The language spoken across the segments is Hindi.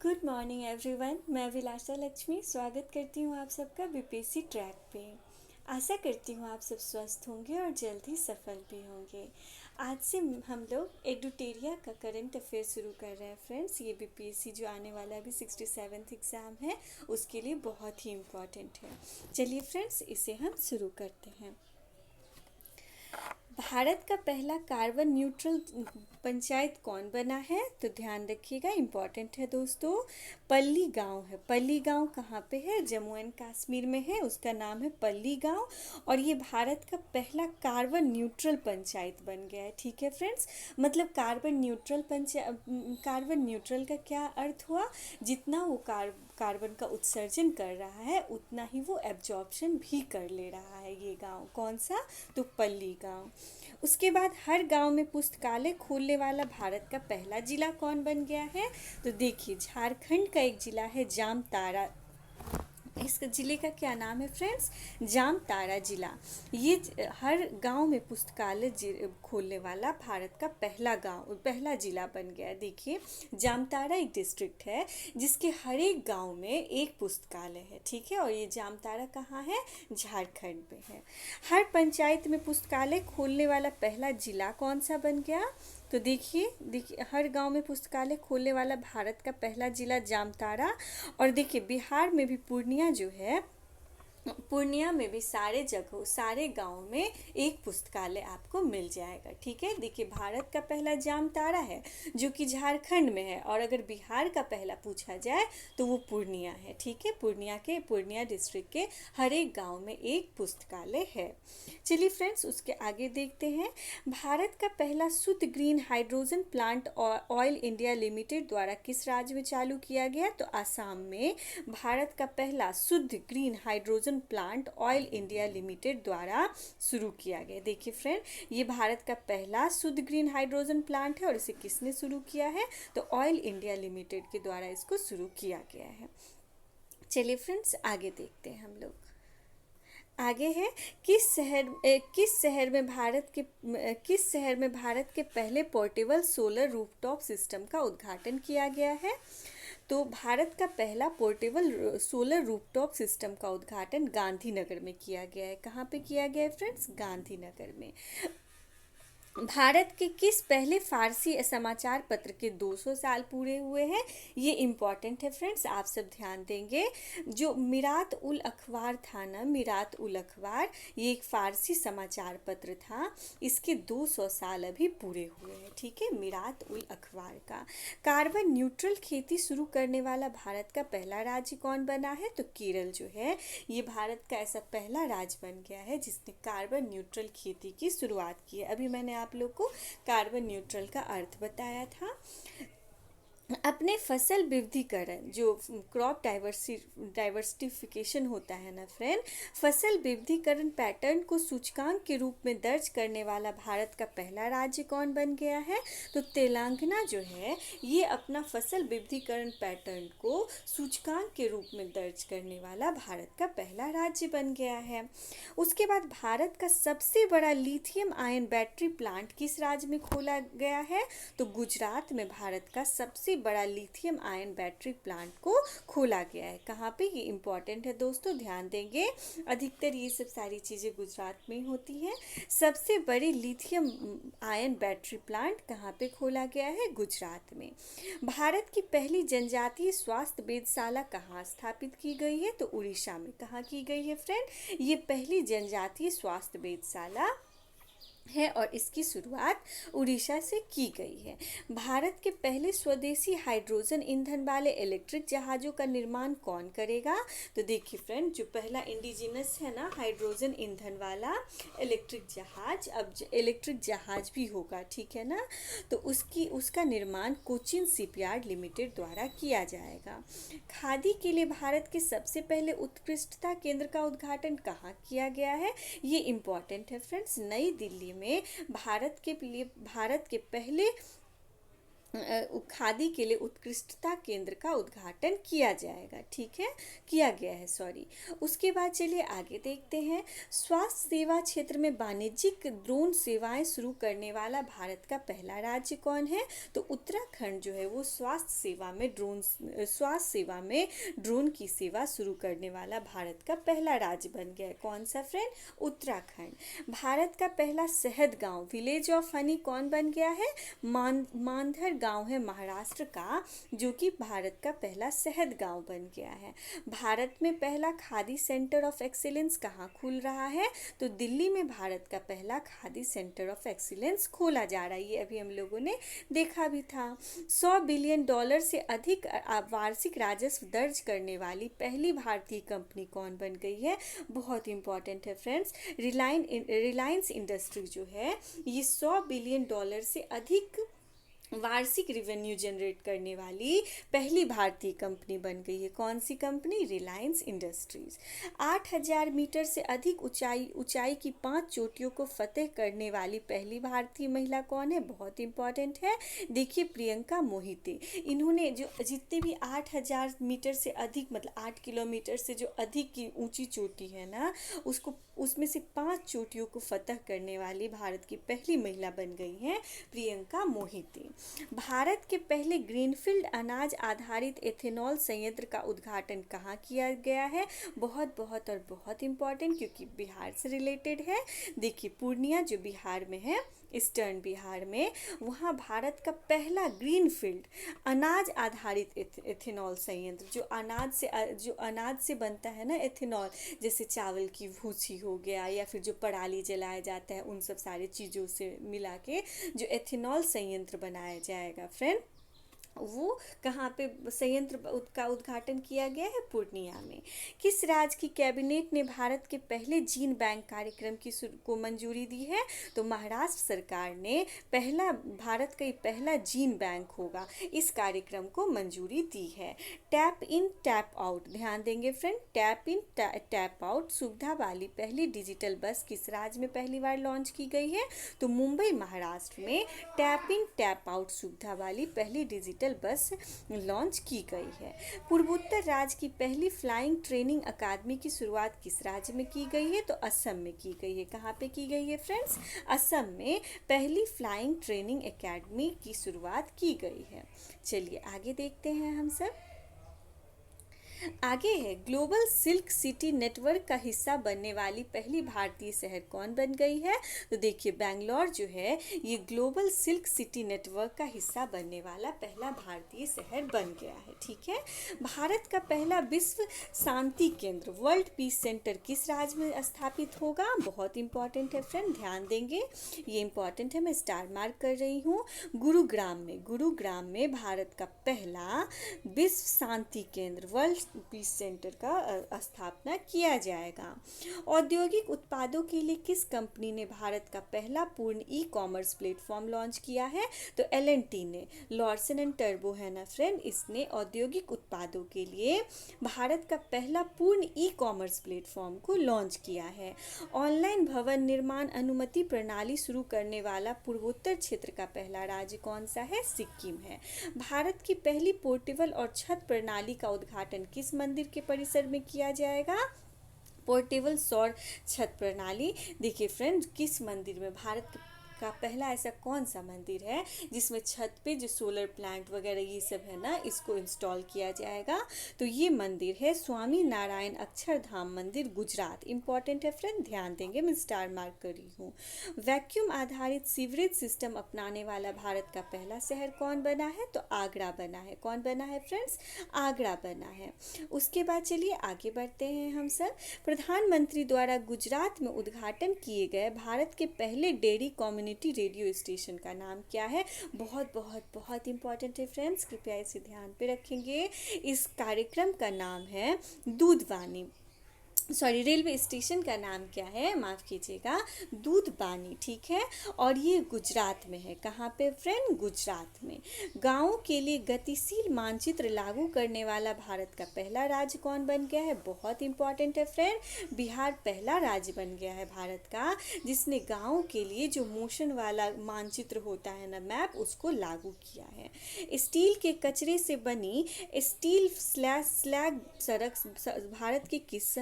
Good morning everyone. मैं अभिलाषा लक्ष्मी स्वागत करती हूँ आप सबका बीपीएससी ट्रैक पे। आशा करती हूँ आप सब स्वस्थ होंगे और जल्द ही सफल भी होंगे। आज से हम लोग एडुटेरिया का करंट अफेयर शुरू कर रहे हैं फ्रेंड्स। ये बीपीएससी जो आने वाला है अभी 67th एग्ज़ाम है उसके लिए बहुत ही इम्पॉर्टेंट है। चलिए फ्रेंड्स इसे हम शुरू करते हैं। भारत का पहला कार्बन न्यूट्रल पंचायत कौन बना है? तो ध्यान रखिएगा, इम्पॉर्टेंट है दोस्तों। पल्ली गांव है। पल्ली गांव कहाँ पे है? जम्मू एंड कश्मीर में है। उसका नाम है पल्ली गांव और ये भारत का पहला कार्बन न्यूट्रल पंचायत बन गया है। ठीक है फ्रेंड्स, मतलब कार्बन न्यूट्रल का क्या अर्थ हुआ? जितना वो कार्बन का उत्सर्जन कर रहा है उतना ही वो एब्जॉर्प्शन भी कर ले रहा है ये गांव। कौन सा? तो पल्ली गांव। उसके बाद हर गांव में पुस्तकालय खोलने वाला भारत का पहला जिला कौन बन गया है? तो देखिए, झारखंड का एक जिला है जामताड़ा। इस जिले का क्या नाम है फ्रेंड्स? जामताड़ा जिला। ये हर गांव में पुस्तकालय खोलने वाला भारत का पहला जिला बन गया है। देखिए, जामताड़ा एक डिस्ट्रिक्ट है जिसके हर एक गांव में एक पुस्तकालय है। ठीक है, और ये जामताड़ा कहाँ है? झारखंड में है। हर पंचायत में पुस्तकालय खोलने वाला पहला जिला कौन सा बन गया? तो देखिए हर गांव में पुस्तकालय खोलने वाला भारत का पहला जिला जामताड़ा। और देखिए बिहार में भी पूर्णिया जो है, पूर्णिया में भी सारे गांव में एक पुस्तकालय आपको मिल जाएगा। ठीक है, देखिए भारत का पहला जामताड़ा है जो कि झारखंड में है, और अगर बिहार का पहला पूछा जाए तो वो पूर्णिया है। ठीक है, पूर्णिया डिस्ट्रिक्ट के हर एक गांव में एक पुस्तकालय है। चलिए फ्रेंड्स उसके आगे देखते हैं। भारत का पहला शुद्ध green hydrogen plant oil India limited द्वारा किस राज्य में चालू किया गया? तो आसाम में भारत का पहला शुद्ध green hydrogen plant oil India limited द्वारा शुरू किया गया। देखिए फ्रेंड, ये भारत का पहला शुद्ध ग्रीन हाइड्रोजन प्लांट है और इसे किसने शुरू किया है? तो ऑयल इंडिया लिमिटेड के द्वारा इसको शुरू किया गया है। चलिए फ्रेंड्स आगे देखते हैं हम लोग। आगे है, किस शहर में भारत के पहले पोर्टेबल सोलर रूफटॉप सिस्टम का उद्घाटन किया गया है? तो भारत का पहला पोर्टेबल सोलर रूफटॉप सिस्टम का उद्घाटन गांधीनगर में किया गया है। कहाँ पे किया गया है फ्रेंड्स? गांधीनगर में। भारत के किस पहले फारसी समाचार पत्र के 200 साल पूरे हुए हैं? ये इम्पॉर्टेंट है फ्रेंड्स, आप सब ध्यान देंगे। जो मिरात उल अखबार था ना, मिरात उल अखबार, ये एक फारसी समाचार पत्र था। इसके 200 साल अभी पूरे हुए हैं। ठीक है, मिरात उल अखबार का। कार्बन न्यूट्रल खेती शुरू करने वाला भारत का पहला राज्य कौन बना है? तो केरल जो है ये भारत का ऐसा पहला राज्य बन गया है जिसने कार्बन न्यूट्रल खेती की शुरुआत की है। अभी मैंने आप लोग को कार्बन न्यूट्रल का अर्थ बताया था। अपने फसल विविधीकरण, जो क्रॉप डाइवर्सिफिकेशन होता है ना फ्रेंड, फसल विविधीकरण पैटर्न को सूचकांक के रूप में दर्ज करने वाला भारत का पहला राज्य कौन बन गया है? तो तेलंगाना जो है ये अपना फसल विविधीकरण पैटर्न को सूचकांक के रूप में दर्ज करने वाला भारत का पहला राज्य बन गया है। उसके बाद भारत का सबसे बड़ा लिथियम आयन बैटरी प्लांट किस राज्य में खोला गया है? तो गुजरात में भारत का सबसे बड़ा लिथियम आयन बैटरी प्लांट को खोला गया है। कहाँ पे? ये इम्पॉर्टेंट है दोस्तों, ध्यान देंगे। अधिकतर ये सब सारी चीज़ें गुजरात में ही होती हैं। सबसे बड़ी लिथियम आयन बैटरी प्लांट कहाँ पे खोला गया है? गुजरात में। भारत की पहली जनजातीय स्वास्थ्य वेधशाला कहाँ स्थापित की गई है? तो उड़ीसा में। कहाँ की गई है फ्रेंड? ये पहली जनजातीय स्वास्थ्य वेधशाला है और इसकी शुरुआत उड़ीसा से की गई है। भारत के पहले स्वदेशी हाइड्रोजन ईंधन वाले इलेक्ट्रिक जहाज़ों का निर्माण कौन करेगा? तो देखिए फ्रेंड, जो पहला इंडिजिनस है ना हाइड्रोजन ईंधन वाला इलेक्ट्रिक जहाज, अब इलेक्ट्रिक जहाज भी होगा, ठीक है ना, तो उसका निर्माण कोचिन शिपयार्ड लिमिटेड द्वारा किया जाएगा। खादी के लिए भारत के सबसे पहले उत्कृष्टता केंद्र का उद्घाटन कहाँ किया गया है? ये इम्पॉर्टेंट है फ्रेंड्स, नई दिल्ली में भारत के पहले खादी के लिए उत्कृष्टता केंद्र का उद्घाटन किया जाएगा, ठीक है, किया गया है, सॉरी। उसके बाद चलिए आगे देखते हैं। स्वास्थ्य सेवा क्षेत्र में वाणिज्यिक ड्रोन सेवाएं शुरू करने वाला भारत का पहला राज्य कौन है? तो उत्तराखंड जो है वो स्वास्थ्य सेवा में ड्रोन की सेवा शुरू करने वाला भारत का पहला राज्य बन गया है। कौन सा फ्रेंड? उत्तराखंड। भारत का पहला शहद गांव, विलेज ऑफ हनी, कौन बन गया है? मानधर गांव है महाराष्ट्र का, जो कि भारत का पहला शहद गांव बन गया है। भारत में पहला खादी सेंटर ऑफ एक्सीलेंस कहाँ खुल रहा है? तो दिल्ली में भारत का पहला खादी सेंटर ऑफ एक्सीलेंस खोला जा रहा है। ये अभी हम लोगों ने देखा भी था। $100 बिलियन से अधिक वार्षिक राजस्व दर्ज करने वाली पहली भारतीय कंपनी कौन बन गई है? बहुत इंपॉर्टेंट है फ्रेंड्स, रिलायंस इंडस्ट्री जो है ये $100 बिलियन से अधिक वार्षिक रिवेन्यू जनरेट करने वाली पहली भारतीय कंपनी बन गई है। कौन सी कंपनी? रिलायंस इंडस्ट्रीज। 8,000 मीटर से अधिक ऊंचाई की 5 चोटियों को फतेह करने वाली पहली भारतीय महिला कौन है? बहुत इंपॉर्टेंट है, देखिए प्रियंका मोहिते। इन्होंने जो जितने भी 8,000 मीटर से अधिक, मतलब 8 किलोमीटर से जो अधिक की ऊंची चोटी है ना, उसमें से 5 चोटियों को फतह करने वाली भारत की पहली महिला बन गई हैं प्रियंका मोहिते। भारत के पहले ग्रीनफील्ड अनाज आधारित एथेनॉल संयंत्र का उद्घाटन कहाँ किया गया है? बहुत बहुत और बहुत इंपॉर्टेंट, क्योंकि बिहार से रिलेटेड है। देखिए पूर्णिया जो बिहार में है, ईस्टर्न बिहार में, वहाँ भारत का पहला ग्रीनफील्ड अनाज आधारित एथेनॉल संयंत्र, जो अनाज से बनता है ना एथेनॉल, जैसे चावल की भूसी हो गया या फिर जो पराली जलाया जाता है, उन सब सारी चीज़ों से मिला के जो एथेनॉल संयंत्र बनाया जाएगा फ्रेंड, वो कहाँ पे संयंत्र का उद्घाटन किया गया है? पूर्णिया में। किस राज्य की कैबिनेट ने भारत के पहले जीन बैंक कार्यक्रम को मंजूरी दी है? तो महाराष्ट्र सरकार ने भारत का पहला जीन बैंक होगा, इस कार्यक्रम को मंजूरी दी है। टैप इन टैप आउट, ध्यान देंगे friend, tap in tap out सुविधा वाली पहली डिजिटल बस किस राज्य में पहली बार लॉन्च की गई है? तो मुंबई महाराष्ट्र में टैप इन टैप आउट सुविधा वाली पहली डिजिटल बस लॉन्च की गई है। पूर्वोत्तर राज्य की पहली फ्लाइंग ट्रेनिंग अकादमी की शुरुआत किस राज्य में की गई है? तो असम में की गई है। कहाँ पे की गई है फ्रेंड्स? असम में पहली फ्लाइंग ट्रेनिंग अकादमी की शुरुआत की गई है। चलिए आगे देखते हैं हम सब। आगे है, ग्लोबल सिल्क सिटी नेटवर्क का हिस्सा बनने वाली पहली भारतीय शहर कौन बन गई है? तो देखिए बेंगलोर जो है ये ग्लोबल सिल्क सिटी नेटवर्क का हिस्सा बनने वाला पहला भारतीय शहर बन गया है, ठीक है। भारत का पहला विश्व शांति केंद्र, वर्ल्ड पीस सेंटर, किस राज्य में स्थापित होगा? बहुत इंपॉर्टेंट है फ्रेंड, ध्यान देंगे, ये इंपॉर्टेंट है, मैं स्टार मार्क कर रही हूँ। गुरुग्राम में भारत का पहला विश्व शांति केंद्र, वर्ल्ड पीस सेंटर का स्थापना किया जाएगा। औद्योगिक उत्पादों के लिए किस कंपनी ने भारत का पहला पूर्ण ई कॉमर्स प्लेटफॉर्म लॉन्च किया है? तो L&T ने, लॉर्सन एंड टर्बो है ना फ्रेंड, इसने औद्योगिक उत्पादों के लिए भारत का पहला पूर्ण ई कॉमर्स प्लेटफॉर्म को लॉन्च किया है। ऑनलाइन भवन निर्माण अनुमति प्रणाली शुरू करने वाला पूर्वोत्तर क्षेत्र का पहला राज्य कौन सा है? सिक्किम है। भारत की पहली पोर्टेबल और छत प्रणाली का उद्घाटन किस मंदिर के परिसर में किया जाएगा? पोर्टेबल सौर छत प्रणाली। देखिए फ्रेंड्स, किस मंदिर में, भारत का पहला ऐसा कौन सा मंदिर है जिसमें छत पे जो सोलर प्लांट वगैरह ये सब है ना, इसको इंस्टॉल किया जाएगा? तो ये मंदिर है स्वामी नारायण अक्षरधाम मंदिर, गुजरात। इंपॉर्टेंट है फ्रेंड, ध्यान देंगे, मैं स्टार मार्क कर रही हूँ। वैक्यूम आधारित सीवरेज सिस्टम अपनाने वाला भारत का पहला शहर कौन बना है? तो आगरा बना है। कौन बना है फ्रेंड्स? आगरा बना है। उसके बाद चलिए आगे बढ़ते हैं हम सब। प्रधानमंत्री द्वारा गुजरात में उद्घाटन किए गए भारत के पहले डेयरी कम्युनिटी रेडियो स्टेशन का नाम क्या है? बहुत बहुत बहुत इंपॉर्टेंट है फ्रेंड्स, कृपया इसे ध्यान पे रखेंगे। इस कार्यक्रम का नाम है दूधवाणी। रेलवे स्टेशन का नाम क्या है, माफ़ कीजिएगा, दूधबानी, ठीक है। और ये गुजरात में है। कहाँ पे फ्रेंड, गुजरात में। गाँवों के लिए गतिशील मानचित्र लागू करने वाला भारत का पहला राज्य कौन बन गया है, बहुत इंपॉर्टेंट है फ्रेंड, बिहार पहला राज्य बन गया है भारत का जिसने गाँव के लिए जो मोशन वाला मानचित्र होता है ना, मैप, उसको लागू किया है। स्टील के कचरे से बनी स्टील स्लैग सड़क भारत के किस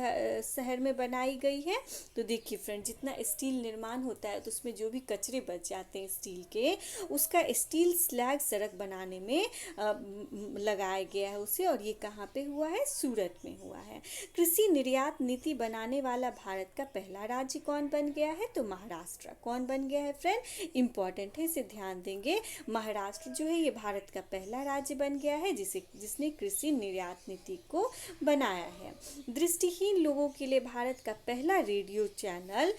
शहर में बनाई गई है, तो देखिए फ्रेंड, जितना स्टील निर्माण होता है तो उसमें जो भी कचरे बच जाते हैं स्टील के, उसका स्टील स्लैग सड़क बनाने में लगाया गया है उसे। और ये कहाँ पे हुआ है, सूरत में हुआ है। कृषि निर्यात नीति बनाने वाला भारत का पहला राज्य कौन बन गया है, तो महाराष्ट्र। कौन बन गया है फ्रेंड, इंपॉर्टेंट है, इसे ध्यान देंगे। महाराष्ट्र जो है ये भारत का पहला राज्य बन गया है जिसने कृषि निर्यात नीति को बनाया है। दृष्टिहीन लोगों के लिए भारत का पहला रेडियो चैनल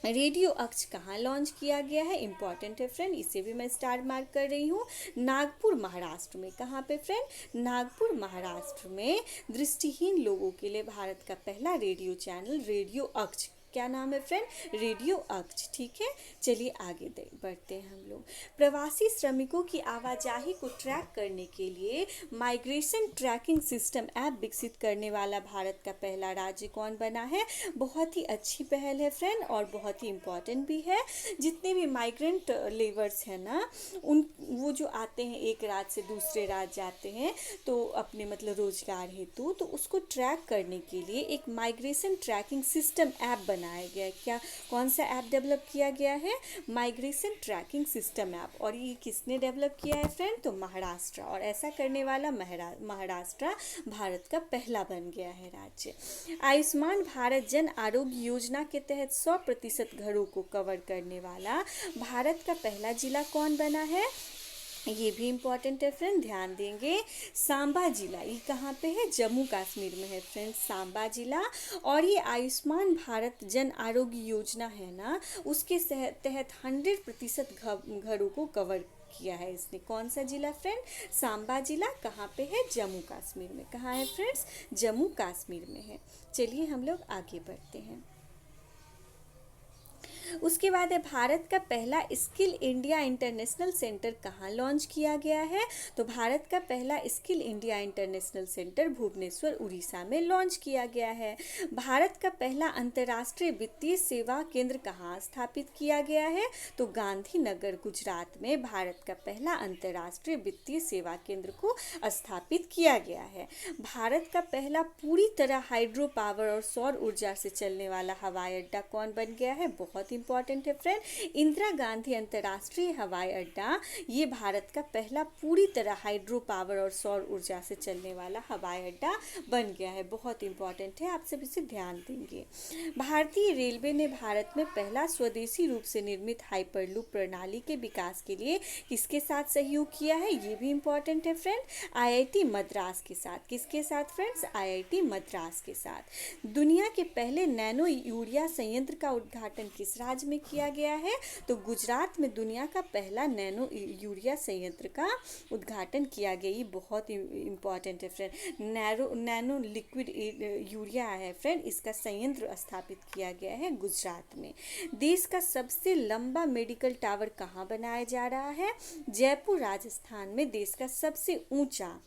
रेडियो अक्ष कहाँ लॉन्च किया गया है, इंपॉर्टेंट है फ्रेंड, इसे भी मैं स्टार मार्क कर रही हूँ, नागपुर महाराष्ट्र में। कहाँ पे फ्रेंड, नागपुर महाराष्ट्र में दृष्टिहीन लोगों के लिए भारत का पहला रेडियो चैनल रेडियो अक्ष, क्या नाम है फ्रेंड, रेडियो अक्ष, ठीक है। चलिए आगे बढ़ते हैं हम लोग। प्रवासी श्रमिकों की आवाजाही को ट्रैक करने के लिए माइग्रेशन ट्रैकिंग सिस्टम ऐप विकसित करने वाला भारत का पहला राज्य कौन बना है, बहुत ही अच्छी पहल है फ्रेंड और बहुत ही इम्पॉर्टेंट भी है। जितने भी माइग्रेंट लेबर्स हैं ना, वो जो आते हैं एक राज्य से दूसरे राज्य जाते हैं तो अपने मतलब रोजगार हेतु, तो उसको ट्रैक करने के लिए एक माइग्रेशन ट्रैकिंग सिस्टम ऐप बनाया गया है। क्या, कौन सा ऐप डेवलप किया गया है, माइग्रेशन ट्रैकिंग सिस्टम ऐप। और ये किसने डेवलप किया है फ्रेंड, तो महाराष्ट्र। और ऐसा करने वाला महाराष्ट्र भारत का पहला बन गया है राज्य। आयुष्मान भारत जन आरोग्य योजना के तहत 100% घरों को कवर करने वाला भारत का पहला जिला कौन बना है, ये भी इम्पॉर्टेंट है फ्रेंड, ध्यान देंगे। सांबा जिला, ये कहाँ पे है, जम्मू कश्मीर में है फ्रेंड, सांबा जिला। और ये आयुष्मान भारत जन आरोग्य योजना है ना, उसके तहत 100% घरों को कवर किया है इसने। कौन सा जिला फ्रेंड, सांबा जिला, कहाँ पे है, जम्मू कश्मीर में। कहाँ है फ्रेंड्स, जम्मू कश्मीर में है। चलिए हम लोग आगे बढ़ते हैं। उसके बाद है भारत का पहला स्किल इंडिया इंटरनेशनल सेंटर कहाँ लॉन्च किया गया है, तो भारत का पहला skill India international centre Bhubaneswar Orissa में लॉन्च किया गया है। भारत का पहला अंतर्राष्ट्रीय वित्तीय सेवा केंद्र कहाँ स्थापित किया गया है, तो गांधीनगर गुजरात में भारत का पहला अंतर्राष्ट्रीय वित्तीय सेवा केंद्र को स्थापित किया गया है। भारत का पहला पूरी तरह हाइड्रो पावर और सौर ऊर्जा से चलने वाला हवाई अड्डा कौन बन गया है, बहुत इंपॉर्टेंट है फ्रेंड, इंदिरा गांधी अंतर्राष्ट्रीय हवाई अड्डा। ये भारत का पहला पूरी तरह हाइड्रो पावर और सौर ऊर्जा से चलने वाला हवाई अड्डा बन गया है, बहुत इंपॉर्टेंट है, आप सब इसे ध्यान देंगे। भारतीय रेलवे ने भारत में पहला स्वदेशी रूप से निर्मित हाइपरलूप प्रणाली के विकास के लिए किसके साथ सहयोग किया है, ये भी इंपॉर्टेंट है फ्रेंड, आईआईटी मद्रास के साथ। किसके साथ फ्रेंड्स, आईआईटी मद्रास के साथ। दुनिया के पहले नैनो यूरिया संयंत्र का उद्घाटन किस राज्य में किया गया है, तो गुजरात में दुनिया का पहला नैनो यूरिया संयंत्र का उद्घाटन किया गया। ये बहुत इंपॉर्टेंट है फ्रेंड, नैनो लिक्विड यूरिया है फ्रेंड, इसका संयंत्र स्थापित किया गया है गुजरात में। देश का सबसे लंबा मेडिकल टावर कहाँ बनाया जा रहा है, जयपुर राजस्थान में देश का सबसे ऊंचा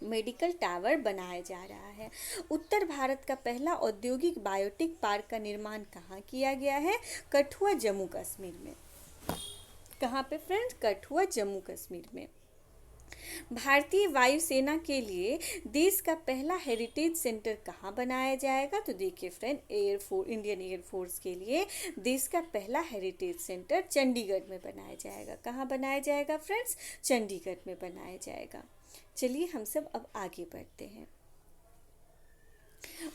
मेडिकल टावर बनाया जा रहा है। उत्तर भारत का पहला औद्योगिक बायोटेक पार्क का निर्माण कहाँ किया गया है, कठुआ जम्मू कश्मीर में। कहाँ पे फ्रेंड्स, कठुआ जम्मू कश्मीर में। भारतीय वायुसेना के लिए देश का पहला हेरिटेज सेंटर कहाँ बनाया जाएगा, तो देखिए फ्रेंड, इंडियन एयरफोर्स के लिए देश का पहला हेरिटेज सेंटर चंडीगढ़ में बनाया जाएगा। कहाँ बनाया जाएगा फ्रेंड्स, चंडीगढ़ में बनाया जाएगा। चलिए हम सब अब आगे बढ़ते हैं।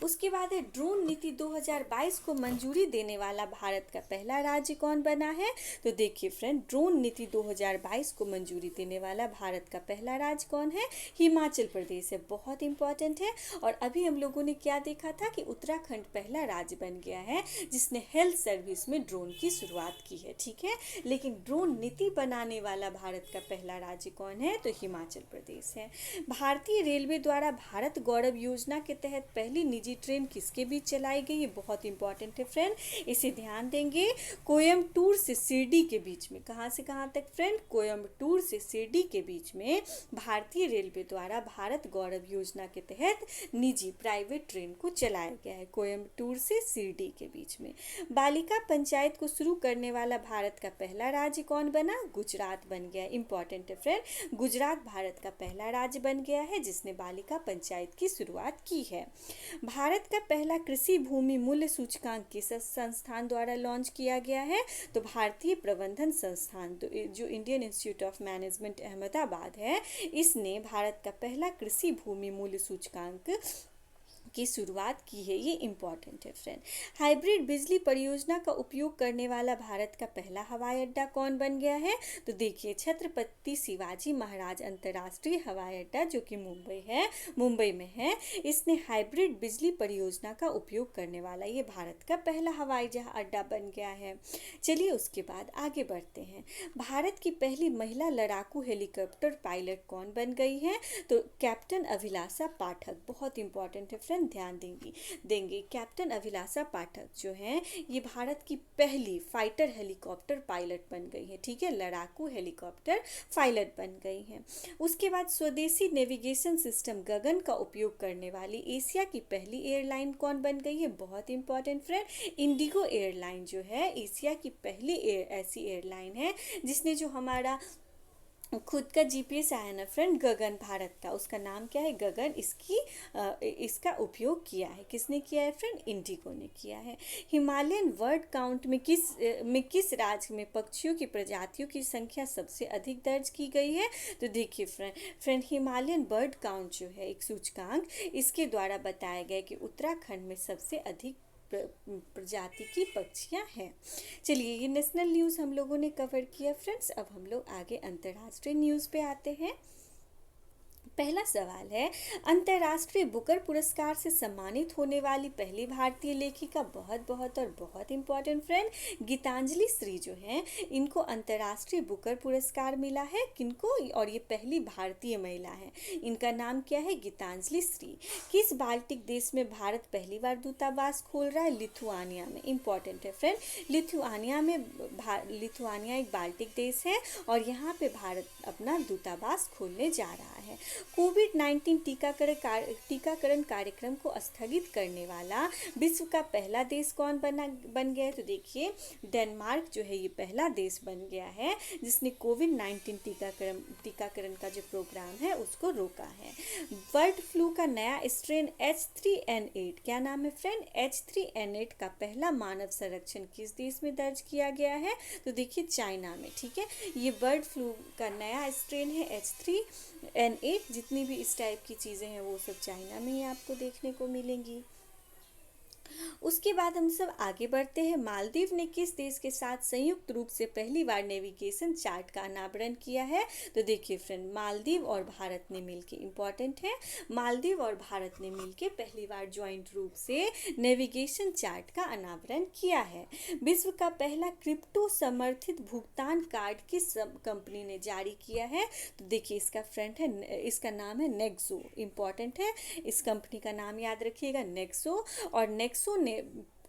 उसके बाद है ड्रोन नीति 2022 को मंजूरी देने वाला भारत का पहला राज्य कौन बना है, तो देखिए फ्रेंड, ड्रोन नीति 2022 को मंजूरी देने वाला भारत का पहला राज्य कौन है, हिमाचल प्रदेश है, बहुत इंपॉर्टेंट है। और अभी हम लोगों ने क्या देखा था कि उत्तराखंड पहला राज्य बन गया है जिसने हेल्थ सर्विस में ड्रोन की शुरुआत की है, ठीक है। लेकिन ड्रोन नीति बनाने वाला भारत का पहला राज्य कौन है, तो हिमाचल प्रदेश है। भारतीय रेलवे द्वारा भारत गौरव योजना के तहत पहले पहली निजी ट्रेन किसके बीच चलाई गई, ये बहुत इंपॉर्टेंट है फ्रेंड, इसे ध्यान देंगे। कोयम्बटूर से शिरडी के बीच में, कहाँ से कहाँ तक फ्रेंड, कोयम्बटूर से शिरडी के बीच में भारतीय रेलवे द्वारा भारत गौरव योजना के तहत निजी प्राइवेट ट्रेन को चलाया गया है, कोयम्बटूर से शिरडी के बीच में। बालिका पंचायत को शुरू करने वाला भारत का पहला राज्य कौन बना, गुजरात बन गया। इंपॉर्टेंट है फ्रेंड, गुजरात भारत का पहला राज्य बन गया है जिसने बालिका पंचायत की शुरुआत की है। भारत का पहला कृषि भूमि मूल्य सूचकांक किस संस्थान द्वारा लॉन्च किया गया है, तो भारतीय प्रबंधन संस्थान, तो जो Indian institute of management Ahmedabad है, इसने भारत का पहला कृषि भूमि मूल्य सूचकांक की शुरुआत की है, ये इंपॉर्टेंट है फ्रेंड। हाइब्रिड बिजली परियोजना का उपयोग करने वाला भारत का पहला हवाई अड्डा कौन बन गया है, तो देखिए छत्रपति शिवाजी महाराज अंतर्राष्ट्रीय हवाई अड्डा जो कि मुंबई में है, इसने हाइब्रिड बिजली परियोजना का उपयोग करने वाला ये भारत का पहला हवाई अड्डा बन गया है। चलिए उसके बाद आगे बढ़ते हैं। भारत की पहली महिला लड़ाकू हेलीकॉप्टर पायलट कौन बन गई है, तो कैप्टन अभिलाषा पाठक, बहुत इंपॉर्टेंट है फ्रेंड, ध्यान देंगे। कैप्टन अभिलाषा पाठक जो हैं ये भारत की पहली फाइटर हेलीकॉप्टर पायलट बन गई है, ठीक है, लड़ाकू हेलीकॉप्टर पायलट बन गई हैं। उसके बाद स्वदेशी नेविगेशन सिस्टम गगन का उपयोग करने वाली एशिया की पहली एयरलाइन कौन बन गई है, बहुत इंपॉर्टेंट फ्रेंड, इंडिगो एयरलाइन जो है एशिया की पहली ऐसी एयरलाइन है जिसने जो हमारा खुद का जीपीएस आया ना फ्रेंड गगन भारत का, उसका नाम क्या है गगन, इसका उपयोग किया है, किसने किया है फ्रेंड, इंडिगो ने किया है। हिमालयन बर्ड काउंट में किस राज्य में पक्षियों की प्रजातियों की संख्या सबसे अधिक दर्ज की गई है, तो देखिए फ्रेंड हिमालयन बर्ड काउंट जो है एक सूचकांक, इसके द्वारा बताया गया कि उत्तराखंड में सबसे अधिक प्रजाति की पक्षियां हैं। चलिए ये नेशनल न्यूज़ हम लोगों ने कवर किया फ्रेंड्स। अब हम लोग आगे अंतर्राष्ट्रीय न्यूज़ पे आते हैं। पहला सवाल है, अंतर्राष्ट्रीय बुकर पुरस्कार से सम्मानित होने वाली पहली भारतीय लेखिका, बहुत इंपॉर्टेंट फ्रेंड, गीतांजलि श्री जो हैं, इनको अंतर्राष्ट्रीय बुकर पुरस्कार मिला है, किनको, और ये पहली भारतीय महिला है, इनका नाम क्या है, गीतांजलि श्री। किस बाल्टिक देश में भारत पहली बार दूतावास खोल रहा है, लिथुआनिया में, इंपॉर्टेंट है फ्रेंड, लिथुआनिया एक बाल्टिक देश है और यहाँ पे भारत अपना दूतावास खोलने जा रहा है। कोविड-19 टीकाकरण कार्यक्रम को स्थगित करने वाला विश्व का पहला देश कौन बन गया है, तो देखिए डेनमार्क जो है ये पहला देश बन गया है जिसने कोविड-19 टीकाकरण का जो प्रोग्राम है उसको रोका है। बर्ड फ्लू का नया स्ट्रेन H3N8, क्या नाम है फ्रेंड, H3N8 का पहला मानव संरक्षण किस देश में दर्ज किया गया है, तो देखिए चाइना में, ठीक है, ये बर्ड फ्लू का नया स्ट्रेन है H3N8, जितनी भी इस टाइप की चीज़ें हैं वो सब चाइना में ही आपको देखने को मिलेंगी। उसके बाद हम सब आगे बढ़ते हैं। मालदीव ने किस देश के साथ संयुक्त रूप से पहली बार नेविगेशन चार्ट का अनावरण किया है, तो देखिए फ्रेंड मालदीव और भारत ने मिलके, इंपॉर्टेंट है, मालदीव और भारत ने मिलके पहली बार ज्वाइंट रूप से नेविगेशन चार्ट का अनावरण किया है। विश्व का पहला क्रिप्टो समर्थित भुगतान कार्ड किस कंपनी ने जारी किया है, तो देखिए इसका फ्रेंड है, इसका नाम है नेक्सो, इंपॉर्टेंट है, इस कंपनी का नाम याद रखिएगा नेक्सो। और नेक्सो ने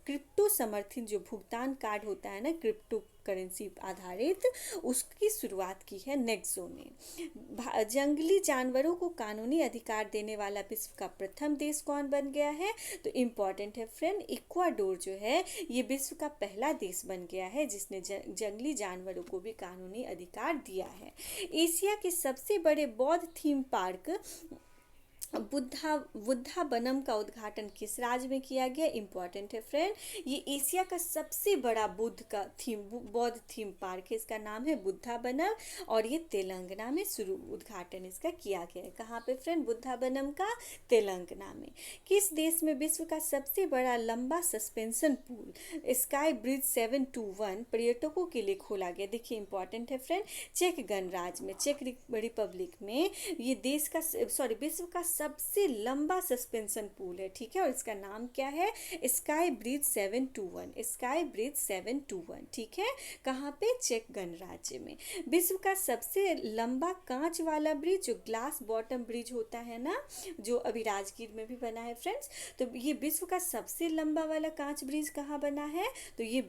क्रिप्टो समर्थित जो भुगतान कार्ड होता है ना, क्रिप्टो करेंसी आधारित, उसकी शुरुआत की है नेक्सो ने। जंगली जानवरों को कानूनी अधिकार देने वाला विश्व का प्रथम देश कौन बन गया है, तो इम्पॉर्टेंट है फ्रेंड, इक्वाडोर जो है ये विश्व का पहला देश बन गया है जिसने जंगली जानवरों को भी कानूनी अधिकार दिया है। एशिया के सबसे बड़े बौद्ध थीम पार्क बुद्धावनम का उद्घाटन किस राज्य में किया गया, इंपॉर्टेंट है फ्रेंड, ये एशिया का सबसे बड़ा बौद्ध थीम पार्क है, इसका नाम है बुद्धावनम और ये तेलंगाना में उद्घाटन इसका किया गया है। कहाँ पे फ्रेंड, बुद्धावनम का तेलंगाना में। किस देश में विश्व का सबसे बड़ा लंबा सस्पेंशन पूल स्काई ब्रिज 721 पर्यटकों के लिए खोला गया, देखिए इंपॉर्टेंट है फ्रेंड, चेक गणराज्य में, चेक रिपब्लिक में, ये विश्व का सबसे लंबा सस्पेंशन पुल है, ठीक है, और इसका नाम क्या है? स्काई ब्रिज 721, स्काई ब्रिज 721, ठीक है। कहाँ पे? चेक गणराज्य में। विश्व का सबसे लंबा कांच वाला ब्रिज, जो ग्लास बॉटम ब्रिज होता है ना, जो अभी राजगीर में भी बना है फ्रेंड्स, तो ये विश्व का सबसे लंबा वाला कांच ब्रिज कहाँ बना है? तो ये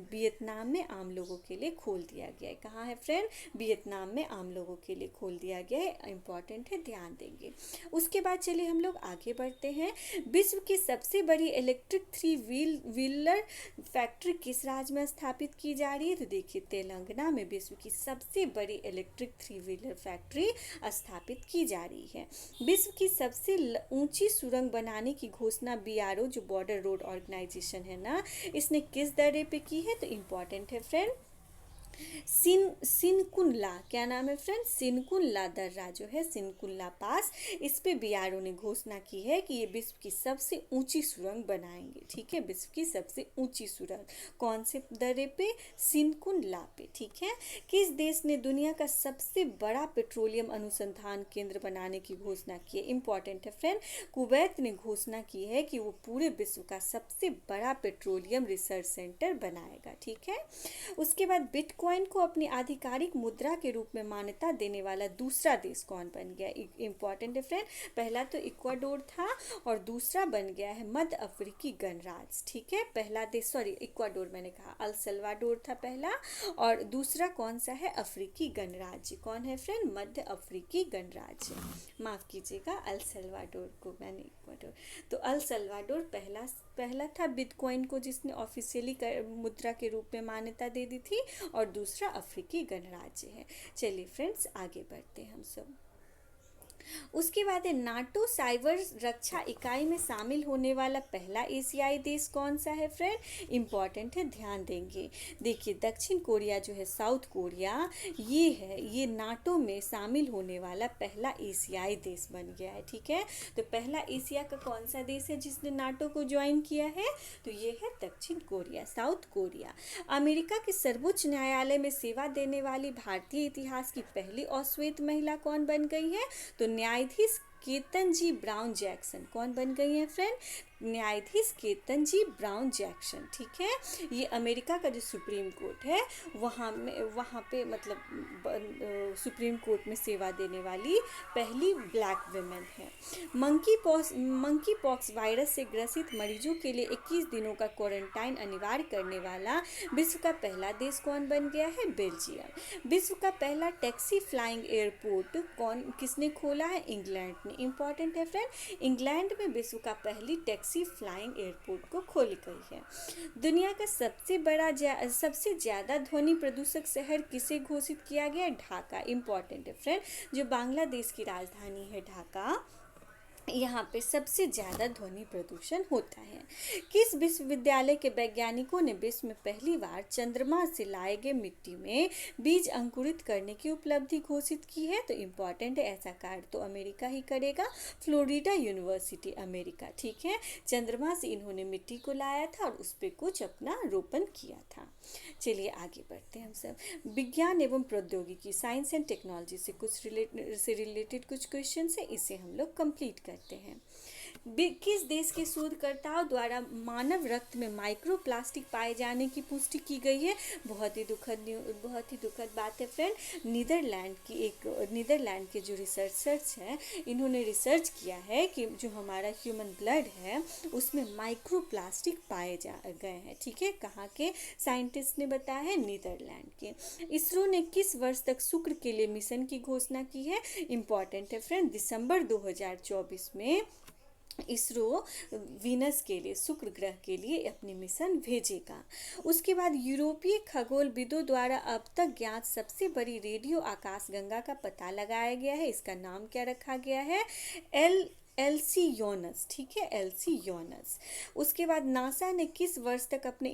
वियतनाम में आम लोगों के लिए खोल दिया गया है। कहाँ है फ्रेंड? वियतनाम में आम लोगों के लिए खोल दिया गया है, इंपॉर्टेंट है, ध्यान देंगे। उसके बाद चलिए हम लोग आगे बढ़ते हैं। विश्व की सबसे बड़ी इलेक्ट्रिक व्हीलर फैक्ट्री किस राज्य में स्थापित की जा रही है? तो देखिए तेलंगाना में विश्व की सबसे बड़ी इलेक्ट्रिक 3 व्हीलर फैक्ट्री स्थापित की जा रही है। विश्व की सबसे ऊंची सुरंग बनाने की घोषणा BRO, जो बॉर्डर रोड ऑर्गेनाइजेशन है ना, इसने किस दर्रे पे की है? तो इम्पॉर्टेंट है फ्रेंड, सिनकुनला, क्या नाम है फ्रेंड? सिनकुनला दर्रा जो है, सिनकुनला पास, इस पे BRO ने घोषणा की है कि ये विश्व की सबसे ऊंची सुरंग बनाएंगे, ठीक है, विश्व की सबसे ऊंची सुरंग। कौन से दर्रे पे? सिनकुनला पे, ठीक है। किस देश ने दुनिया का सबसे बड़ा पेट्रोलियम अनुसंधान केंद्र बनाने की घोषणा की है? इंपॉर्टेंट है फ्रेंड, कुवैत ने घोषणा की है कि वो पूरे विश्व का सबसे बड़ा पेट्रोलियम रिसर्च सेंटर बनाएगा, ठीक है। उसके बाद बिटकॉइन को अपनी आधिकारिक मुद्रा के रूप में मान्यता देने वाला दूसरा देश कौन बन गया? इंपॉर्टेंट है फ्रेंड, पहला तो इक्वाडोर था और दूसरा बन गया है मध्य अफ्रीकी गणराज्य, ठीक है। पहला देश, सॉरी इक्वाडोर मैंने कहा, अल सल्वाडोर था पहला, और दूसरा कौन सा है? अफ्रीकी गणराज्य। कौन है फ्रेंड? मध्य अफ्रीकी गणराज्य, माफ कीजिएगा, अल सल्वाडोर को मैंने इक्वाडोर, तो अल सल्वाडोर पहला था बिटकॉइन को जिसने ऑफिशियली मुद्रा के रूप में मान्यता दे दी थी, और दूसरा अफ्रीकी गणराज्य है। चलिए फ्रेंड्स आगे बढ़ते हैं हम सब। उसके बाद है नाटो साइबर रक्षा इकाई में शामिल होने वाला पहला एशियाई देश कौन सा है फ्रेंड? इंपॉर्टेंट है, ध्यान देंगे। देखिए दक्षिण कोरिया जो है, साउथ कोरिया, ये है, ये नाटो में शामिल होने वाला पहला एशियाई देश बन गया है, ठीक है। तो पहला एशिया का कौन सा देश है जिसने नाटो को ज्वाइन किया है? तो ये है दक्षिण कोरिया, साउथ कोरिया। अमेरिका के सर्वोच्च न्यायालय में सेवा देने वाली भारतीय इतिहास की पहली अश्वेत महिला कौन बन गई है? तो न्यायाधीश केतन ब्राउन जैक्सन। कौन बन गई है फ्रेंड? न्यायाधीश केतन ब्राउन जैक्सन, ठीक है। ये अमेरिका का जो सुप्रीम कोर्ट है वहाँ पे मतलब सुप्रीम कोर्ट में सेवा देने वाली पहली ब्लैक वुमेन है। मंकी पॉक्स वायरस से ग्रसित मरीजों के लिए 21 दिनों का क्वारंटाइन अनिवार्य करने वाला विश्व का पहला देश कौन बन गया है? बेल्जियम। विश्व का पहला टैक्सी फ्लाइंग एयरपोर्ट किसने खोला है? इंग्लैंड ने। इंपॉर्टेंट है फ्रेंड, इंग्लैंड में विश्व का पहली टैक्सी फ्लाइंग एयरपोर्ट को खोली गई है। दुनिया का सबसे ज्यादा ध्वनि प्रदूषक शहर किसे घोषित किया गया? ढाका। इंपॉर्टेंट है फ्रेंड, जो बांग्लादेश की राजधानी है ढाका, यहाँ पे सबसे ज़्यादा ध्वनि प्रदूषण होता है। किस विश्वविद्यालय के वैज्ञानिकों ने विश्व में पहली बार चंद्रमा से लाए गए मिट्टी में बीज अंकुरित करने की उपलब्धि घोषित की है? तो इम्पॉर्टेंट है, ऐसा कार्य तो अमेरिका ही करेगा, फ्लोरिडा यूनिवर्सिटी अमेरिका, ठीक है। चंद्रमा से इन्होंने मिट्टी को लाया था और उस पर कुछ अपना रोपण किया था। चलिए आगे बढ़ते हैं हम सब। विज्ञान एवं प्रौद्योगिकी, साइंस एंड टेक्नोलॉजी से रिलेटेड कुछ क्वेश्चन है, इसे हम लोग कंप्लीट करते हैं। किस देश के शोधकर्ताओं द्वारा मानव रक्त में माइक्रोप्लास्टिक पाए जाने की पुष्टि की गई है? बहुत ही दुखद बात है फ्रेंड। नीदरलैंड के जो रिसर्चर्स हैं, इन्होंने रिसर्च किया है कि जो हमारा ह्यूमन ब्लड है उसमें माइक्रोप्लास्टिक पाए जा गए हैं, ठीक है। कहाँ के साइंटिस्ट ने बताया है? नीदरलैंड के। इसरो ने किस वर्ष तक शुक्र के लिए मिशन की घोषणा की है? इंपॉर्टेंट है फ्रेंड, दिसंबर 2024 में इसरो वीनस के लिए, शुक्र ग्रह के लिए अपनी मिशन भेजेगा। उसके बाद यूरोपीय खगोलविदों द्वारा अब तक ज्ञात सबसे बड़ी रेडियो आकाशगंगा का पता लगाया गया है, इसका नाम क्या रखा गया है? एल्सियोनस, ठीक है, एल्सियोनस। उसके बाद नासा ने किस वर्ष तक अपने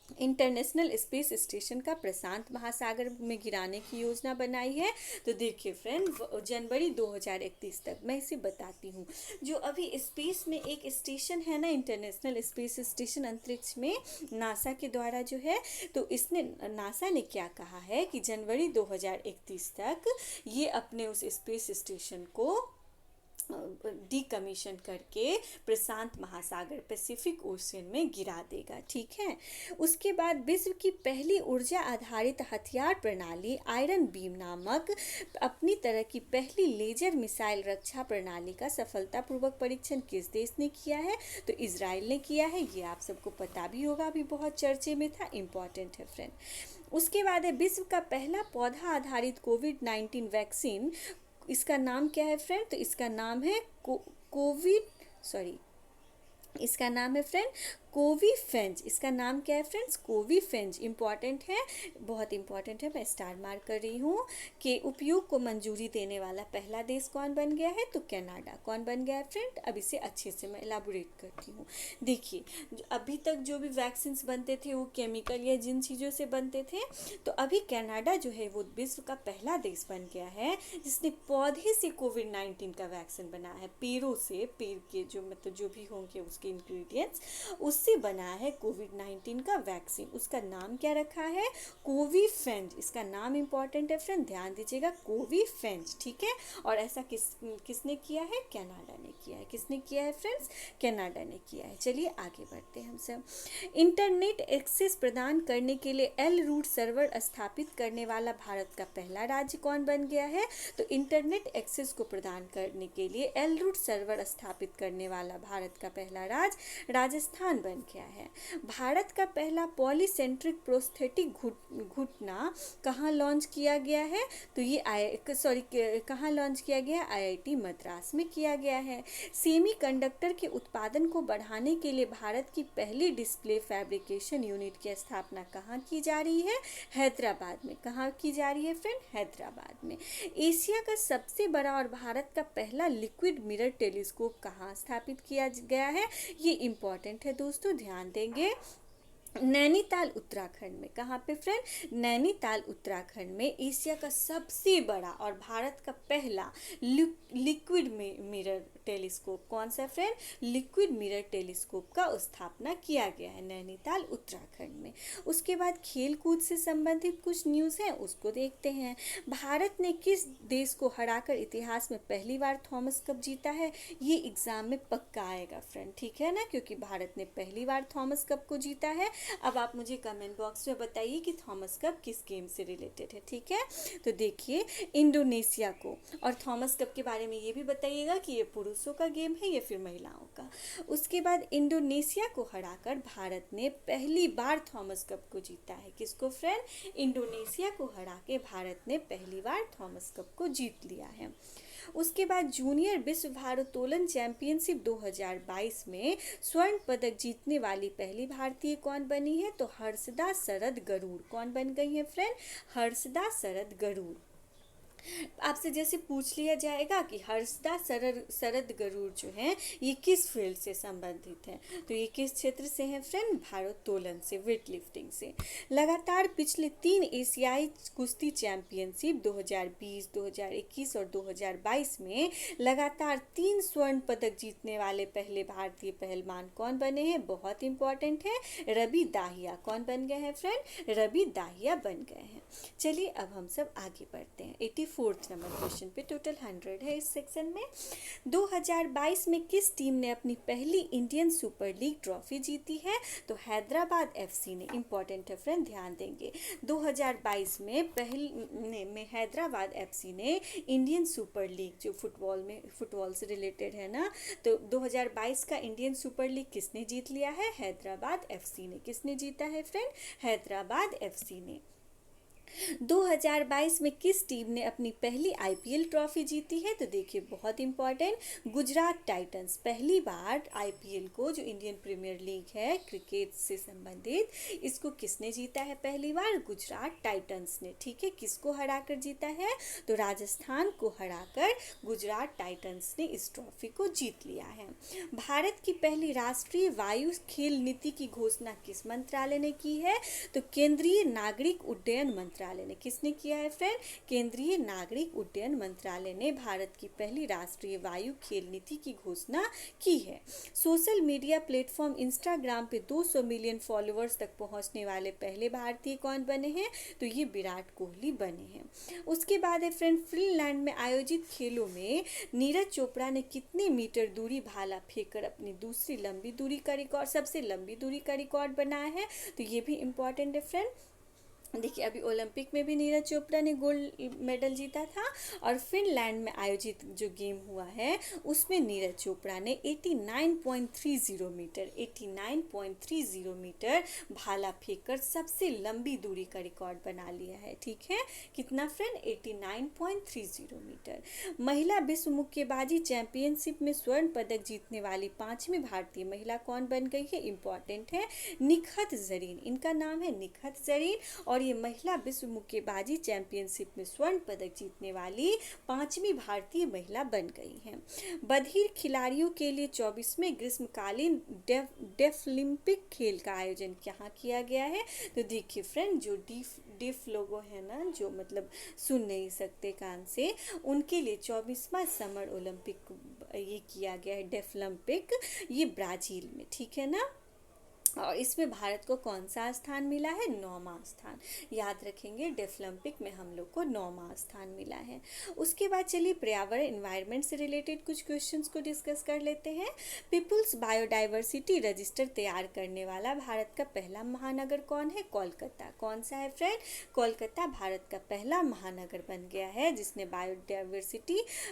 इंटरनेशनल स्पेस स्टेशन का प्रशांत महासागर में गिराने की योजना बनाई है। तो देखिए फ्रेंड, जनवरी 2031 तक मैं इसे बताती हूँ। जो अभी स्पेस में एक स्टेशन है ना, इंटरनेशनल स्पेस स्टेशन अंतरिक्ष में नासा के द्वारा जो है, तो इसने नासा ने क्या कहा है कि जनवरी 2031 तक ये अपने उस स्पेस स्टेशन को डीकमीशन करके प्रशांत महासागर पैसिफिक ओशियन में गिरा देगा। ठीक है। उसके बाद विश्व की पहली ऊर्जा आधारित हथियार प्रणाली आयरन बीम नामक अपनी तरह की पहली लेजर मिसाइल रक्षा प्रणाली का सफलतापूर्वक परीक्षण किस देश ने किया है? तो इजराइल ने किया है। ये आप सबको पता भी होगा, अभी बहुत चर्चे में था, इम्पॉर्टेंट है फ्रेंड। उसके बाद है विश्व का पहला पौधा आधारित कोविड-19 वैक्सीन। इसका नाम क्या है फ्रेंड? तो इसका नाम है इसका नाम है फ्रेंड कोवीफेंज। इसका नाम क्या है फ्रेंड्स? कोवीफेंज। इंपॉर्टेंट है, बहुत इंपॉर्टेंट है, मैं स्टार मार्क कर रही हूँ। कि उपयोग को मंजूरी देने वाला पहला देश कौन बन गया है? तो कनाडा। कौन बन गया है फ्रेंड? अब इसे अच्छे से मैं एलाबोरेट करती हूँ। देखिए, अभी तक जो भी वैक्सीन बनते थे वो केमिकल या जिन चीज़ों से बनते थे, तो अभी कनाडा जो है वो विश्व का पहला देश बन गया है जिसने पौधे से कोविड-19 का वैक्सीन बनाया है। पेड़ों से, पेड़ के जो मतलब जो भी होंगे उसके इंग्रेडिएंट्स, उससे बना है कोविड-19 का वैक्सीन। उसका नाम क्या रखा है? कोवीफेंज। इसका नाम इंपॉर्टेंट है फ्रेंड, ध्यान दीजिएगा, कोवीफेंज। ठीक है। और ऐसा किसने किया है? कनाडा ने किया है। किसने किया है फ्रेंड्स? कनाडा ने किया है। चलिए आगे बढ़ते हैं हम सब। इंटरनेट एक्सेस प्रदान करने के लिए एल रूट सर्वर स्थापित करने वाला भारत का पहला राज्य कौन बन गया है? तो इंटरनेट एक्सेस को प्रदान करने के लिए एल रूट सर्वर स्थापित करने वाला भारत का पहला राज्य राजस्थान बन गया है। भारत का पहला पॉलीसेंट्रिक प्रोस्थेटिक घुटना कहाँ लॉन्च किया गया है? तो ये कहाँ लॉन्च किया गया? आईआईटी मद्रास में किया गया है। सेमीकंडक्टर के उत्पादन को बढ़ाने के लिए भारत की पहली डिस्प्ले फैब्रिकेशन यूनिट की स्थापना कहाँ की जा रही है? हैदराबाद में। कहाँ की जा रही है फ्रेंड? हैदराबाद में। एशिया का सबसे बड़ा और भारत का पहला लिक्विड मिरर टेलीस्कोप कहाँ स्थापित किया गया है? ये इंपॉर्टेंट है दोस्तों, ध्यान देंगे। नैनीताल उत्तराखंड में। कहाँ पे फ्रेंड? नैनीताल उत्तराखंड में एशिया का सबसे बड़ा और भारत का पहला लिक्विड मिरर टेलीस्कोप, कौन सा फ्रेंड? लिक्विड मिरर टेलीस्कोप का स्थापना किया गया है नैनीताल उत्तराखंड में। उसके बाद खेल कूद से संबंधित कुछ न्यूज़ है, उसको देखते हैं। भारत ने किस देश को हराकर इतिहास में पहली बार थॉमस कप जीता है? ये एग्जाम में पक्का आएगा फ्रेंड, ठीक है ना, क्योंकि भारत ने पहली बार थॉमस कप को जीता है। अब आप मुझे कमेंट बॉक्स में बताइए कि थॉमस कप किस गेम से रिलेटेड है। ठीक है। तो देखिए, इंडोनेशिया को, और थॉमस कप के बारे में ये भी बताइएगा कि ये पुरुषों का गेम है या फिर महिलाओं का। उसके बाद इंडोनेशिया को हराकर भारत ने पहली बार थॉमस कप को जीता है। किसको फ्रेंड? इंडोनेशिया को हरा के भारत ने पहली बार थॉमस कप को जीत लिया है। उसके बाद जूनियर विश्व भारोत्तोलन चैंपियनशिप 2022 में स्वर्ण पदक जीतने वाली पहली भारतीय कौन बनी है? तो हर्षदा शरद गरुड़। कौन बन गई है फ्रेंड? हर्षदा शरद गरुड़। आपसे जैसे पूछ लिया जाएगा कि हर्षदा शरद गरुड़ जो हैं ये किस फील्ड से संबंधित हैं, तो ये किस क्षेत्र से हैं फ्रेंड? भारोत्तोलन से, वेट लिफ्टिंग से। लगातार पिछले 3 एशियाई कुश्ती चैंपियनशिप 2020, 2021 और 2022 में लगातार 3 स्वर्ण पदक जीतने वाले पहले भारतीय पहलवान कौन बने हैं? बहुत इंपॉर्टेंट है, रवि दाहिया। कौन बन गए हैं फ्रेंड? रवि दाहिया बन गए हैं। चलिए अब हम सब आगे बढ़ते हैं। 84th नंबर क्वेश्चन पे, टोटल 100 है इस सेक्शन में। 2022 में किस टीम ने अपनी पहली इंडियन सुपर लीग ट्रॉफी जीती है? तो हैदराबाद एफसी ने। इंपॉर्टेंट है फ्रेंड, ध्यान देंगे। 2022 में हैदराबाद एफसी ने इंडियन सुपर लीग, जो फुटबॉल से रिलेटेड है ना, तो 2022 का इंडियन सुपर लीग किसने जीत लिया है? हैदराबाद एफसी ने। किसने जीता है फ्रेंड? हैदराबाद एफसी ने। 2022 में किस टीम ने अपनी पहली आईपीएल ट्रॉफी जीती है? तो देखिए बहुत इंपॉर्टेंट, गुजरात टाइटंस। पहली बार आईपीएल को, जो इंडियन प्रीमियर लीग है क्रिकेट से संबंधित, इसको किसने जीता है पहली बार? गुजरात टाइटंस ने। ठीक है, किसको हराकर जीता है? तो राजस्थान को हराकर गुजरात टाइटंस ने इस ट्रॉफी को जीत लिया है। भारत की पहली राष्ट्रीय वायु खेल नीति की घोषणा किस मंत्रालय ने की है? तो केंद्रीय नागरिक उड्डयन मंत्रालय ने। किसने किया है फ्रेंड? केंद्रीय नागरिक उड्डयन मंत्रालय ने भारत की पहली राष्ट्रीय वायु खेल नीति की घोषणा की है। सोशल मीडिया प्लेटफॉर्म इंस्टाग्राम पे 200 मिलियन फॉलोअर्स तक पहुंचने वाले पहले भारतीय कौन बने हैं? तो ये विराट कोहली बने हैं। उसके बाद है फ्रेंड, फिनलैंड में आयोजित खेलों में नीरज चोपड़ा ने कितने मीटर दूरी भाला फेंककर अपनी दूसरी लंबी दूरी का रिकॉर्ड, सबसे लंबी दूरी का रिकॉर्ड बनाया है? तो ये भी इंपॉर्टेंट है फ्रेंड। देखिए अभी ओलंपिक में भी नीरज चोपड़ा ने गोल्ड मेडल जीता था, और फिनलैंड में आयोजित जो गेम हुआ है उसमें नीरज चोपड़ा ने 89.30 मीटर भाला फेंककर सबसे लंबी दूरी का रिकॉर्ड बना लिया है। ठीक है, कितना फ्रेंड? 89.30 मीटर। महिला विश्व मुक्केबाजी चैंपियनशिप में स्वर्ण पदक जीतने वाली 5वीं भारतीय महिला कौन बन गई है? इंपॉर्टेंट है, निखत जरीन। इनका नाम है निखत जरीन, और ये महिला विश्व मुक्केबाजी चैंपियनशिप में स्वर्ण पदक जीतने वाली 5वीं भारतीय महिला बन गई हैं। बधिर खिलाड़ियों के लिए 24वें ग्रीष्मकालीन डेफलिम्पिक खेल का आयोजन कहाँ किया गया है? तो देखिए फ्रेंड, जो डिफ लोगों है ना, जो मतलब सुन नहीं सकते कान से, उनके लिए 24वां समर ओलंपिक ये किया गया है, डेफलिम्पिक, ये ब्राज़ील में। ठीक है ना, और इसमें भारत को कौन सा स्थान मिला है? 9वां स्थान। याद रखेंगे, डेफलिम्पिक में हम लोग को 9वां स्थान मिला है। उसके बाद चलिए पर्यावरण, एनवायरनमेंट से रिलेटेड कुछ क्वेश्चंस को डिस्कस कर लेते हैं। पीपुल्स बायोडाइवर्सिटी रजिस्टर तैयार करने वाला भारत का पहला महानगर कौन है? कोलकाता। कौन सा है फ्रेंड? कोलकाता भारत का पहला महानगर बन गया है जिसने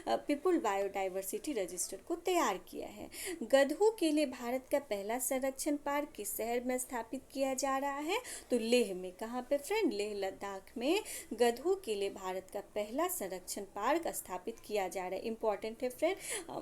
पीपुल बायोडाइवर्सिटी रजिस्टर को तैयार किया है। गधों के लिए भारत का पहला संरक्षण पार्क किस शहर में स्थापित किया जा रहा है? तो लेह में। कहाँ पे फ्रेंड? लेह लद्दाख में गधों के लिए भारत का पहला संरक्षण पार्क स्थापित किया जा रहा है। इंपॉर्टेंट है फ्रेंड,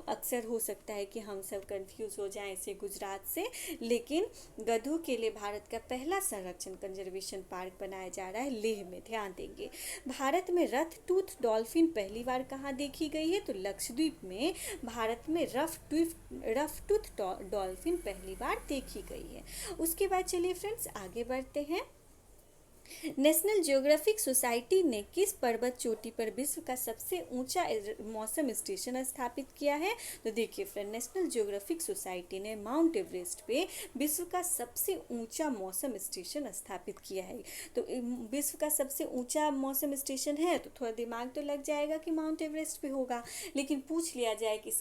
अक्सर हो सकता है कि हम सब कंफ्यूज हो जाएं इसे गुजरात से, लेकिन गधों के लिए भारत का पहला संरक्षण कंजर्वेशन पार्क बनाया जा रहा है लेह में, ध्यान देंगे। भारत में रथ टूथ डॉल्फिन पहली बार कहाँ देखी गई है? तो लक्षद्वीप में भारत में रफ टूथ डॉल्फिन पहली बार देखी गई है। उसके बाद चलिए फ्रेंड्स आगे बढ़ते हैं। नेशनल ज्योग्राफिक सोसाइटी ने किस पर्वत चोटी पर विश्व का सबसे ऊंचा मौसम स्टेशन स्थापित किया है? तो देखिए फ्रेंड, नेशनल ज्योग्राफिक सोसाइटी ने माउंट एवरेस्ट पे विश्व का सबसे ऊंचा मौसम स्टेशन स्थापित किया है। तो विश्व का सबसे ऊंचा मौसम स्टेशन है तो थोड़ा दिमाग तो लग जाएगा कि माउंट एवरेस्ट पे होगा, लेकिन पूछ लिया जाए कि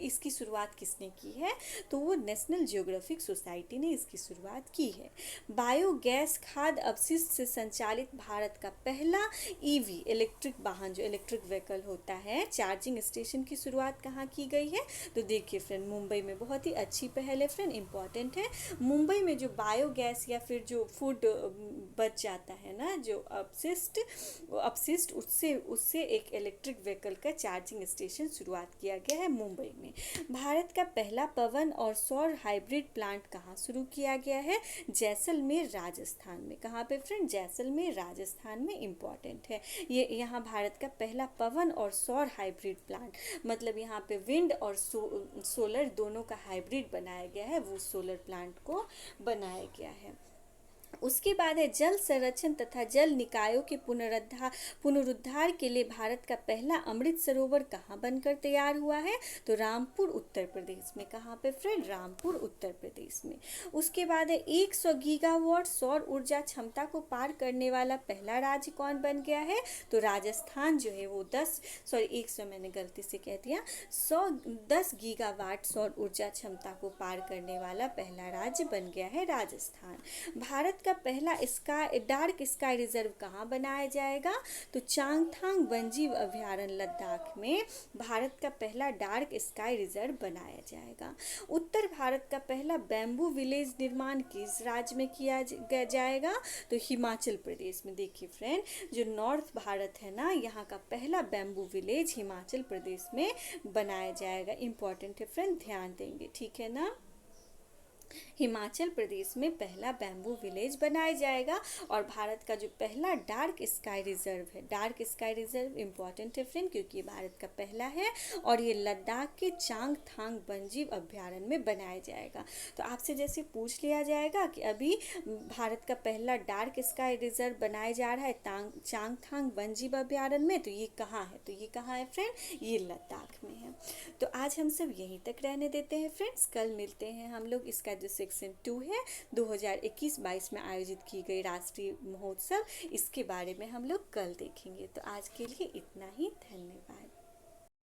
इसकी शुरुआत किसने की है, तो वो नेशनल ज्योग्राफिक सोसाइटी ने इसकी शुरुआत की है। बायोगैस खाद अपशिष्ट से संचालित भारत का पहला ईवी इलेक्ट्रिक वाहन, जो इलेक्ट्रिक व्हीकल होता है, चार्जिंग स्टेशन की शुरुआत कहाँ की गई है? तो देखिए फ्रेंड, मुंबई में। बहुत ही अच्छी पहल है फ्रेंड, इंपॉर्टेंट है। मुंबई में जो बायोगैस या फिर जो फूड बच जाता है ना, जो अपशिष्ट उससे एक इलेक्ट्रिक व्हीकल का चार्जिंग स्टेशन शुरुआत किया गया है मुंबई में। भारत का पहला पवन और सौर हाइब्रिड प्लांट कहाँ शुरू किया गया है? जैसलमेर राजस्थान में। कहाँ पे फ्रेंड? जैसलमेर राजस्थान में, इंपॉर्टेंट है। ये यहाँ भारत का पहला पवन और सौर हाइब्रिड प्लांट, मतलब यहाँ पे विंड और सोलर दोनों का हाइब्रिड बनाया गया है, वो सोलर प्लांट को बनाया गया है। उसके बाद है जल संरक्षण तथा जल निकायों के पुनरुद्धार के लिए भारत का पहला अमृत सरोवर कहाँ बनकर तैयार हुआ है? तो रामपुर उत्तर प्रदेश में। कहाँ पे फ्रेंड? रामपुर उत्तर प्रदेश में। उसके बाद है 100 गीगावाट सौर ऊर्जा क्षमता को पार करने वाला पहला राज्य कौन बन गया है? तो राजस्थान जो है वो 100 मैंने गलती से कह दिया, 10 गीगावाट सौर ऊर्जा क्षमता को पार करने वाला पहला राज्य बन गया है राजस्थान। भारत का पहला स्काई डार्क स्काई रिजर्व कहाँ बनाया जाएगा? तो चांगथांग वन्यजीव अभयारण्य लद्दाख में भारत का पहला डार्क स्काई रिजर्व बनाया जाएगा। उत्तर भारत का पहला बैम्बू विलेज निर्माण किस राज्य में किया जाएगा? तो हिमाचल प्रदेश में। देखिए फ्रेंड, जो नॉर्थ भारत है ना, यहाँ का पहला बैम्बू विलेज हिमाचल प्रदेश में बनाया जाएगा। इम्पॉर्टेंट है फ्रेंड, ध्यान देंगे, ठीक है ना। हिमाचल प्रदेश में पहला बैम्बू विलेज बनाया जाएगा। और भारत का जो पहला डार्क स्काई रिजर्व है, डार्क स्काई रिजर्व इम्पॉर्टेंट है फ्रेंड, क्योंकि ये भारत का पहला है और ये लद्दाख के चांगथांग वन्यजीव अभयारण्य में बनाया जाएगा। तो आपसे जैसे पूछ लिया जाएगा कि अभी भारत का पहला डार्क स्काई रिजर्व बनाया जा रहा है चांगथांग वन्यजीव अभयारण्य में, तो ये कहाँ है? तो ये कहाँ है फ्रेंड? ये लद्दाख में है। तो आज हम सब यहीं तक रहने देते हैं फ्रेंड्स, कल मिलते हैं हम लोग। इसका जो सेक्शन 2 है 2021-22 में आयोजित की गई राष्ट्रीय महोत्सव, इसके बारे में हम लोग कल देखेंगे। तो आज के लिए इतना ही, धन्यवाद।